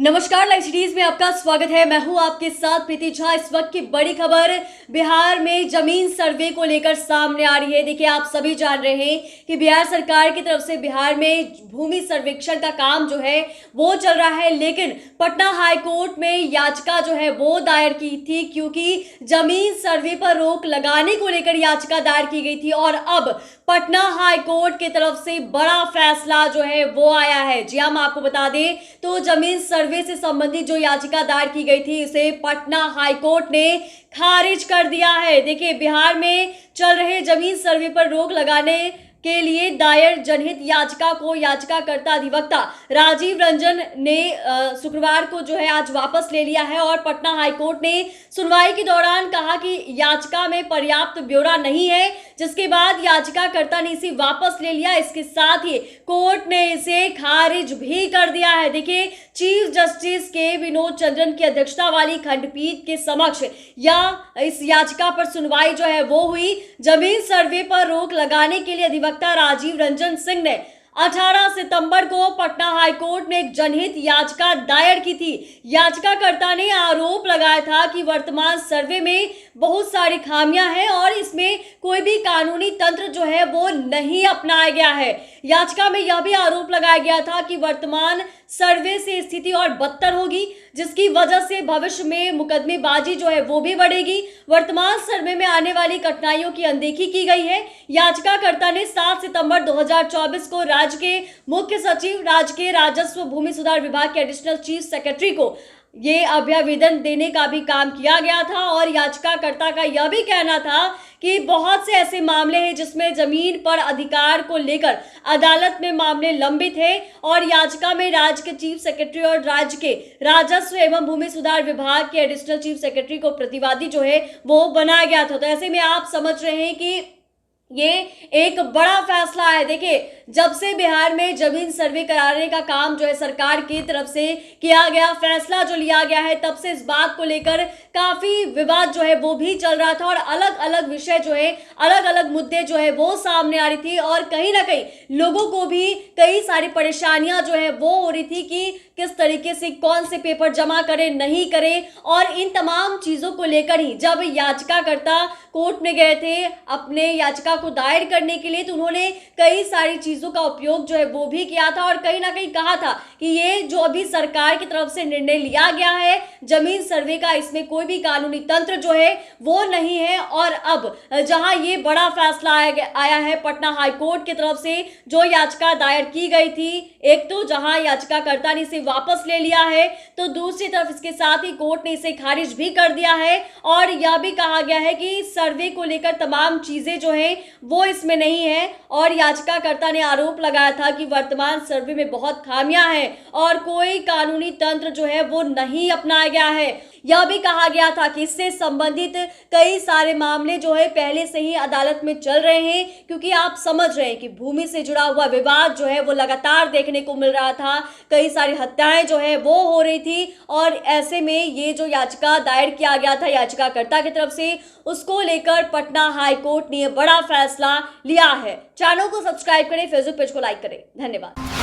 नमस्कार, live cities में आपका स्वागत है। मैं हूं आपके साथ प्रीति झा। इस वक्त की बड़ी खबर बिहार में जमीन सर्वे को लेकर सामने आ रही है। देखिए, आप सभी जान रहे हैं कि बिहार सरकार की तरफ से बिहार में भूमि सर्वेक्षण का काम जो है वो चल रहा है, लेकिन पटना हाई कोर्ट में याचिका जो है वो दायर की थी, क्योंकि जमीन सर्वे पर रोक लगाने को लेकर याचिका दायर की गई थी। और अब पटना हाई कोर्ट की तरफ से बड़ा फैसला जो है वो आया है। जी हम आपको बता दें तो जमीन सर्वे से संबंधित जो याचिका दायर की गई थी उसे पटना हाई कोर्ट ने खारिज कर दिया है। देखिए, बिहार में चल रहे जमीन सर्वे पर रोक लगाने के लिए दायर जनहित याचिका को याचिकाकर्ता अधिवक्ता राजीव रंजन ने शुक्रवार को जो है आज वापस ले लिया है। और पटना हाईकोर्ट ने सुनवाई के दौरान कहा कि याचिका में पर्याप्त ब्यौरा नहीं है, जिसके बाद याचिकाकर्ता ने इसे वापस ले लिया। इसके साथ ही कोर्ट ने इसे खारिज भी कर दिया है। देखिए, चीफ जस्टिस के विनोद चंद्रन की अध्यक्षता वाली खंडपीठ के समक्ष इस याचिका पर सुनवाई जो है वो हुई। जमीन सर्वे पर रोक लगाने के लिए अधिवक्ता राजीव रंजन सिंह ने 18 सितंबर को पटना हाईकोर्ट में एक जनहित याचिका दायर की थी। याचिकाकर्ता ने आरोप लगाया था कि वर्तमान सर्वे में बहुत सारी खामियां हैं और इसमें कोई भी कानूनी तंत्र जो है वो नहीं अपनाया गया है। याचिका में यह भी आरोप लगाया गया था कि वर्तमान सर्वे से स्थिति और बदतर होगी, जिसकी वजह से भविष्य में मुकदमेबाजी जो है वो भी बढ़ेगी। वर्तमान सर्वे में आने वाली कठिनाइयों की अनदेखी की गई है। याचिकाकर्ता ने 7 सितंबर 2024 को राज्य के मुख्य सचिव, राज्य के राजस्व भूमि सुधार विभाग के एडिशनल चीफ सेक्रेटरी को ये अभ्यावेदन देने का भी काम किया गया था। और याचिकाकर्ता का यह भी कहना था कि बहुत से ऐसे मामले हैं जिसमें जमीन पर अधिकार को लेकर अदालत में मामले लंबित हैं और याचिका में राज्य के चीफ सेक्रेटरी और राज्य के राजस्व एवं भूमि सुधार विभाग के एडिशनल चीफ सेक्रेटरी को प्रतिवादी जो है वो बनाया गया था। तो ऐसे में आप समझ रहे हैं कि ये एक बड़ा फैसला है। देखिए, जब से बिहार में जमीन सर्वे कराने का काम जो है सरकार की तरफ से किया गया, फैसला जो लिया गया है, तब से इस बात को लेकर काफी विवाद जो है वो भी चल रहा था और अलग अलग विषय जो है, अलग अलग मुद्दे जो है वो सामने आ रही थी। और कहीं ना कहीं लोगों को भी कई सारी परेशानियां जो है वो हो रही थी कि किस तरीके से कौन से पेपर जमा करें, नहीं करें। और इन तमाम चीजों को लेकर ही जब याचिकाकर्ता कोर्ट में गए थे अपने याचिका को दायर करने के लिए, तो उन्होंने कई सारी चीजों का उपयोग जो है वो भी किया था और कहीं ना कहीं कहा था कि ये जो अभी सरकार की तरफ से निर्णय लिया गया है जमीन सर्वे का, इसमें कोई भी कानूनी तंत्र जो है वो नहीं है। और अब जहां ये बड़ा फैसला आया है पटना हाईकोर्ट की तरफ से, जो याचिका दायर की गई थी, एक तो जहां याचिकाकर्ता ने इसे वापस ले लिया है, तो दूसरी तरफ इसके साथ ही कोर्ट ने इसे खारिज भी कर दिया है। और यह भी कहा गया है कि सर्वे को लेकर तमाम चीजें जो है वो इसमें नहीं है। और याचिकाकर्ता ने आरोप लगाया था कि वर्तमान सर्वे में बहुत खामियां हैं और कोई कानूनी तंत्र जो है वो नहीं अपनाया गया है। यह भी कहा गया था कि इससे संबंधित कई सारे मामले जो है पहले से ही अदालत में चल रहे हैं, क्योंकि आप समझ रहे हैं कि भूमि से जुड़ा हुआ विवाद जो है वो लगातार देखने को मिल रहा था। कई सारी हत्याएं जो है वो हो रही थी और ऐसे में ये जो याचिका दायर किया गया था याचिकाकर्ता की तरफ से, उसको लेकर पटना हाई कोर्ट ने बड़ा फैसला लिया है। चैनल को सब्सक्राइब करें, फेसबुक पेज को लाइक करें। धन्यवाद।